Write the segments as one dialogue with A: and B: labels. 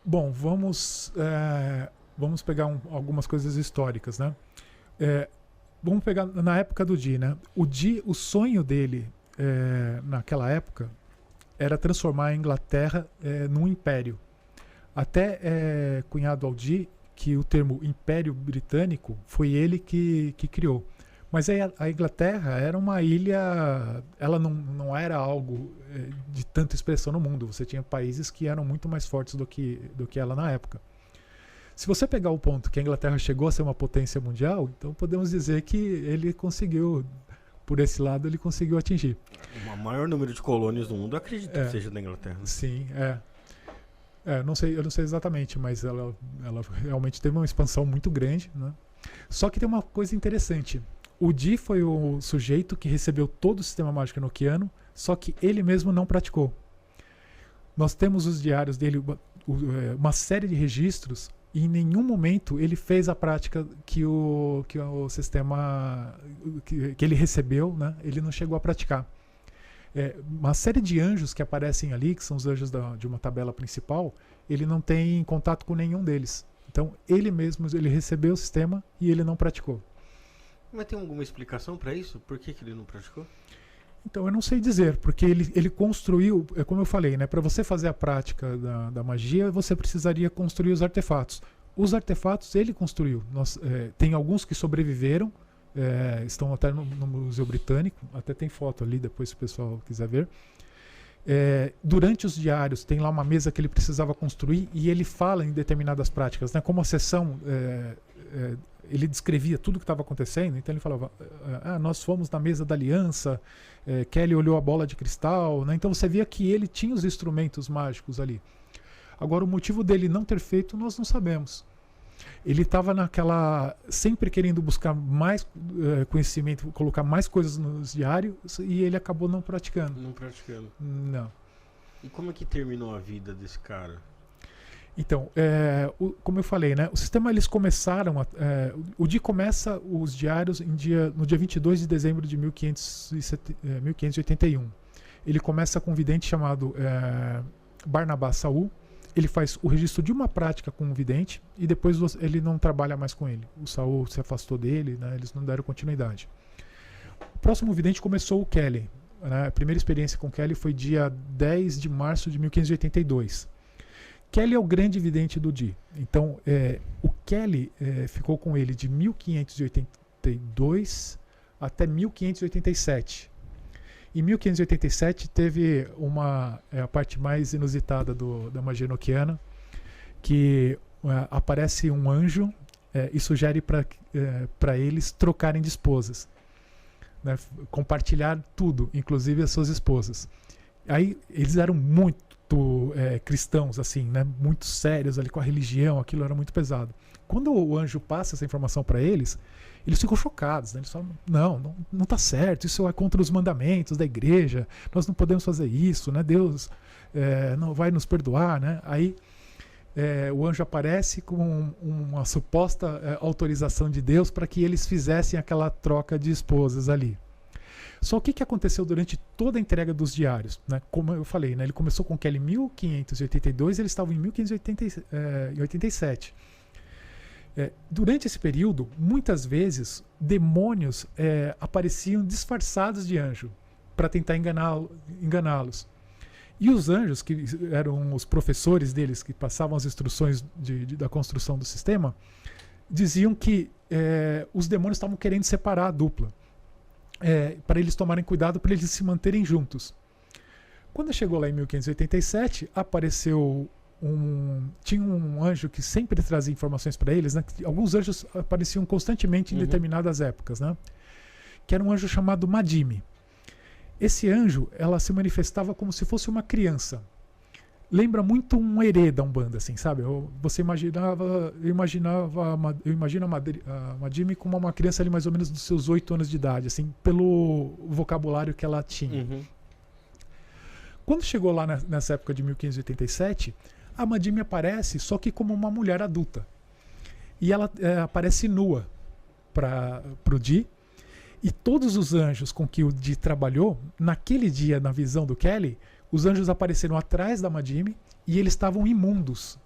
A: Bom, vamos pegar algumas coisas históricas, né? Vamos pegar na época do Di, né? O sonho dele naquela época era transformar a Inglaterra num império. Até cunhado ao Di que o termo Império Britânico foi ele que criou. Mas a Inglaterra era uma ilha, ela não era algo de tanta expressão no mundo. Você tinha países que eram muito mais fortes do que ela na época. Se você pegar o ponto que a Inglaterra chegou a ser uma potência mundial, então podemos dizer que ele conseguiu, por esse lado, ele conseguiu atingir.
B: O maior número de colônias do mundo, eu acredito que seja da Inglaterra.
A: Sim, eu não sei exatamente, mas ela realmente teve uma expansão muito grande, né? Só que tem uma coisa interessante. O Di foi o sujeito que recebeu todo o sistema mágico enoquiano, só que ele mesmo não praticou. Nós temos os diários dele, uma série de registros, e em nenhum momento ele fez a prática que o sistema que ele recebeu, né? Ele não chegou a praticar. Uma série de anjos que aparecem ali, que são os anjos de uma tabela principal, ele não tem contato com nenhum deles. Então ele mesmo ele recebeu o sistema e ele não praticou.
B: Mas tem alguma explicação para isso? Por que ele não praticou?
A: Então eu não sei dizer, porque ele construiu, como eu falei, né, para você fazer a prática da magia, você precisaria construir os artefatos. Os artefatos ele construiu. Tem alguns que sobreviveram, estão até no Museu Britânico, até tem foto ali, depois se o pessoal quiser ver. Durante os diários tem lá uma mesa que ele precisava construir e ele fala em determinadas práticas, né, como a sessão... ele descrevia tudo o que estava acontecendo, então ele falava, nós fomos na mesa da aliança, Kelly olhou a bola de cristal, né? Então você via que ele tinha os instrumentos mágicos ali. Agora o motivo dele não ter feito nós não sabemos. Ele estava sempre querendo buscar mais conhecimento, colocar mais coisas nos diários e ele acabou não praticando.
B: Não praticando.
A: Não.
B: E como é que terminou a vida desse cara?
A: Então, como eu falei, né, o sistema eles começaram, o Di começa os diários no dia 22 de dezembro de 1581. Ele começa com um vidente chamado Barnabá Saul. Ele faz o registro de uma prática com um vidente e depois ele não trabalha mais com ele. O Saul se afastou dele, né, eles não deram continuidade. O próximo vidente começou o Kelly. Né, a primeira experiência com Kelly foi dia 10 de março de 1582. Kelly é o grande vidente do Di. Então, o Kelly ficou com ele de 1582 até 1587. Em 1587 teve a parte mais inusitada da magia enoquiana, que aparece um anjo e sugere para eles trocarem de esposas, né, compartilhar tudo, inclusive as suas esposas. Aí eles eram muito cristãos, assim, né, muito sérios ali com a religião, aquilo era muito pesado. Quando o anjo passa essa informação para eles ficam chocados, né? Eles falam, não está certo, isso é contra os mandamentos da igreja, nós não podemos fazer isso, né? Deus não vai nos perdoar, né? Aí o anjo aparece com uma suposta autorização de Deus para que eles fizessem aquela troca de esposas ali. Só o que aconteceu durante toda a entrega dos diários? Né? Como eu falei, né? Ele começou com Kelly em 1582 e eles estavam em 1587. Durante esse período, muitas vezes, demônios apareciam disfarçados de anjo para tentar enganá-los. E os anjos, que eram os professores deles, que passavam as instruções da construção do sistema, diziam que os demônios estavam querendo separar a dupla. Para eles tomarem cuidado, para eles se manterem juntos. Quando chegou lá em 1587, tinha um anjo que sempre trazia informações para eles, né? Alguns anjos apareciam constantemente em determinadas épocas, né? Que era um anjo chamado Madime. Esse anjo, ela se manifestava como se fosse uma criança. Lembra muito um herê da Umbanda, assim, sabe? Eu imagino a Madime como uma criança ali mais ou menos dos seus 8 anos de idade, assim, pelo vocabulário que ela tinha.
B: Uhum.
A: Quando chegou lá nessa época de 1587, a Madime aparece só que como uma mulher adulta. E ela aparece nua para o Di. E todos os anjos com que o Di trabalhou, naquele dia, na visão do Kelly, os anjos apareceram atrás da Madime e eles estavam imundos.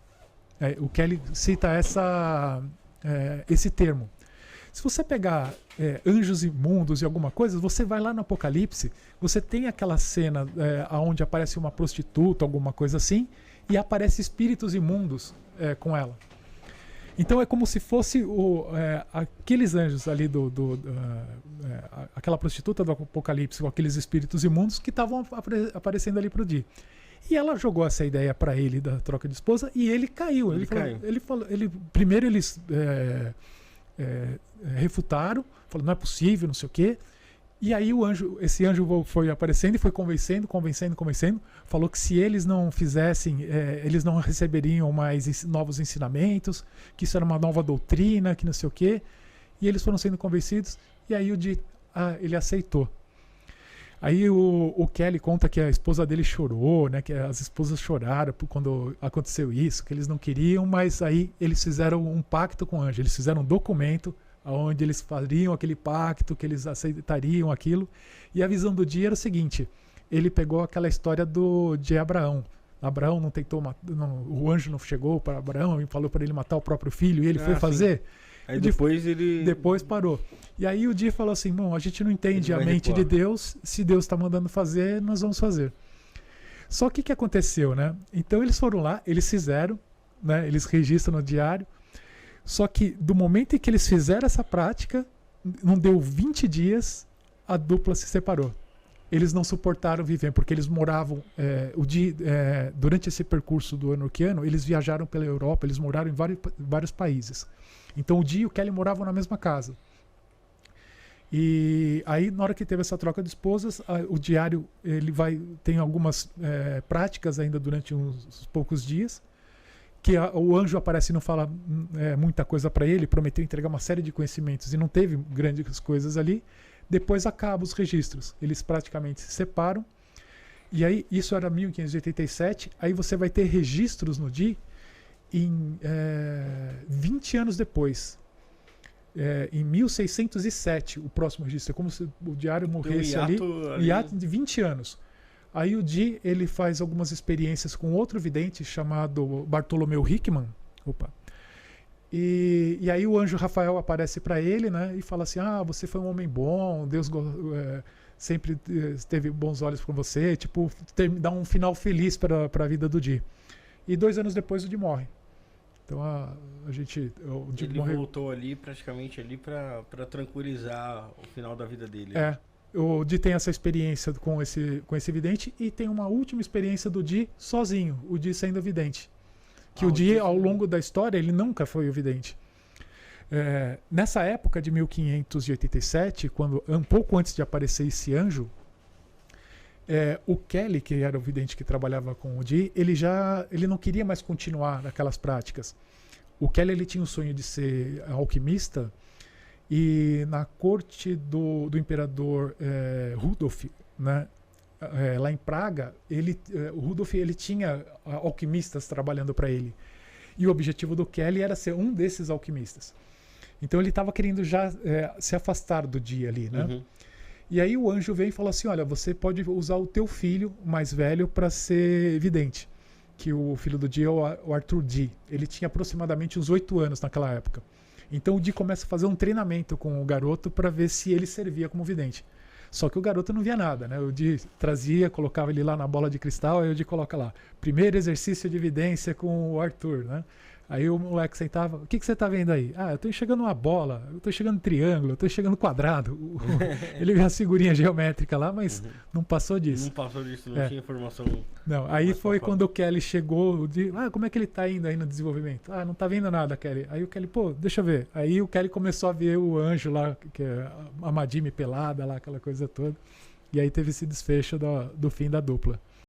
A: O Kelly cita esse termo. Se você pegar anjos imundos e alguma coisa, você vai lá no Apocalipse, você tem aquela cena onde aparece uma prostituta, alguma coisa assim, e aparece espíritos imundos com ela. Então é como se fosse aqueles anjos ali aquela prostituta do Apocalipse, com aqueles espíritos imundos que estavam aparecendo ali pro Dee. E ela jogou essa ideia para ele da troca de esposa e ele caiu. Primeiro eles refutaram, falou, não é possível, não sei o quê. E aí esse anjo foi aparecendo e foi convencendo, falou que se eles não fizessem, eles não receberiam mais novos ensinamentos, que isso era uma nova doutrina, que não sei o quê. E eles foram sendo convencidos e aí ele aceitou. Aí o Kelly conta que a esposa dele chorou, né, que as esposas choraram quando aconteceu isso, que eles não queriam, mas aí eles fizeram um pacto com o anjo, eles fizeram um documento onde eles fariam aquele pacto, que eles aceitariam aquilo. E a visão do Dee era o seguinte, ele pegou aquela história de Abraão. Abraão não tentou o anjo não chegou para Abraão e falou para ele matar o próprio filho, e ele foi fazer.
B: Sim. Aí depois
A: parou. E aí o Dee falou assim, bom, a gente não entende a mente de Deus, se Deus está mandando fazer, nós vamos fazer. Só que o que aconteceu, né? Então eles foram lá, eles fizeram, né? Eles registram no diário, só que do momento em que eles fizeram essa prática, não deu 20 dias, a dupla se separou. Eles não suportaram viver, porque eles moravam, durante esse percurso do Enochiano, eles viajaram pela Europa, eles moraram em vários países. Então o Dee e o Kelly moravam na mesma casa. E aí, na hora que teve essa troca de esposas, o diário tem algumas práticas ainda durante uns poucos dias, que o anjo aparece e não fala muita coisa para ele, prometeu entregar uma série de conhecimentos e não teve grandes coisas ali. Depois acaba os registros, eles praticamente se separam. E aí, isso era 1587, aí você vai ter registros no Dee em 20 anos depois. Em 1607, o próximo registro. É como se o diário morresse um hiato de 20 anos. Aí o Dee, ele faz algumas experiências com outro vidente chamado Bartolomeu Hickman. E aí o anjo Rafael aparece para ele, né, e fala assim, você foi um homem bom, Deus sempre teve bons olhos com você, tipo, dá um final feliz para a vida do Dee. E 2 anos depois o Dee morre. Então o Dee
B: morreu. Voltou ali praticamente ali para tranquilizar o final da vida dele.
A: O Dee tem essa experiência com esse vidente e tem uma última experiência do Dee sozinho, o Dee sendo vidente. Que o Dee, ao longo da história, ele nunca foi o vidente. Nessa época de 1587, um pouco antes de aparecer esse anjo, o Kelly, que era o vidente que trabalhava com o Dee, ele não queria mais continuar naquelas práticas. O Kelly, ele tinha o sonho de ser alquimista, e na corte do imperador Rudolf, né, lá em Praga, o Rudolf, ele tinha alquimistas trabalhando para ele. E o objetivo do Kelly era ser um desses alquimistas. Então ele estava querendo já se afastar do Dee ali, né? Uhum. E aí o anjo vem e fala assim, olha, você pode usar o teu filho mais velho para ser vidente. Que o filho do Dee é o Arthur Dee. Ele tinha aproximadamente uns 8 anos naquela época. Então o Dee começa a fazer um treinamento com o garoto para ver se ele servia como vidente. Só que o garoto não via nada, né? O Dee trazia, colocava ele lá na bola de cristal, aí o Dee coloca lá, primeiro exercício de evidência com o Arthur, né? Aí o moleque sentava, o que você tá vendo aí? Eu tô enxergando uma bola, eu tô enxergando triângulo, eu tô enxergando quadrado. Ele viu a figurinha geométrica lá, mas não passou disso.
B: Não passou disso, não tinha informação.
A: Não, aí foi quando o Kelly chegou, o Dee, como é que ele tá indo aí no desenvolvimento? Não tá vendo nada, Kelly. Aí o Kelly, deixa eu ver. Aí o Kelly começou a ver o anjo lá, que é a Madime pelada lá, aquela coisa toda. E aí teve esse desfecho do fim da dupla.